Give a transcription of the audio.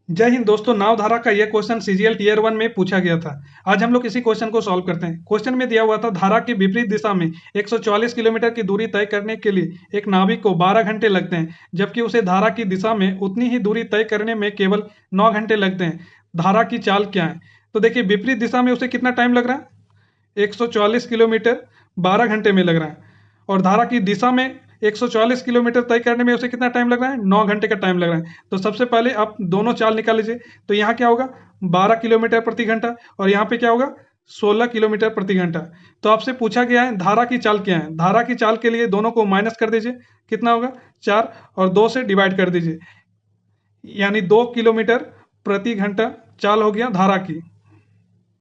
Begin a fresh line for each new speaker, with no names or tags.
जय हिंद दोस्तों। नाव धारा का यह क्वेश्चन सीजीएल टीयर 1 में पूछा गया था। आज हम लोग इसी क्वेश्चन को सॉल्व करते हैं। क्वेश्चन में दिया हुआ था धारा की विपरीत दिशा में 144 किलोमीटर की दूरी तय करने के लिए एक नाविक को 12 घंटे लगते हैं, जबकि उसे धारा की दिशा में उतनी ही दूरी तय करने में केवल 9 घंटे लगते हैं। धारा की चाल क्या है? तो देखिए, विपरीत दिशा में उसे कितना टाइम लग रहा है? 144 किलोमीटर 12 घंटे में लग रहा है। और धारा की दिशा में 144 किलोमीटर तय करने में उसे कितना टाइम लग रहा है? 9 घंटे का टाइम लग रहा है। तो सबसे पहले आप दोनों चाल निकाल लीजिए। तो यहाँ क्या होगा? 12 किलोमीटर प्रति घंटा, और यहाँ पे क्या होगा? 16 किलोमीटर प्रति घंटा। तो आपसे पूछा गया है धारा की चाल क्या है। धारा की चाल के लिए दोनों को माइनस कर दीजिए। कितना होगा? 4, और 2 से डिवाइड कर दीजिए, यानी 2 किलोमीटर प्रति घंटा चाल हो गया धारा की।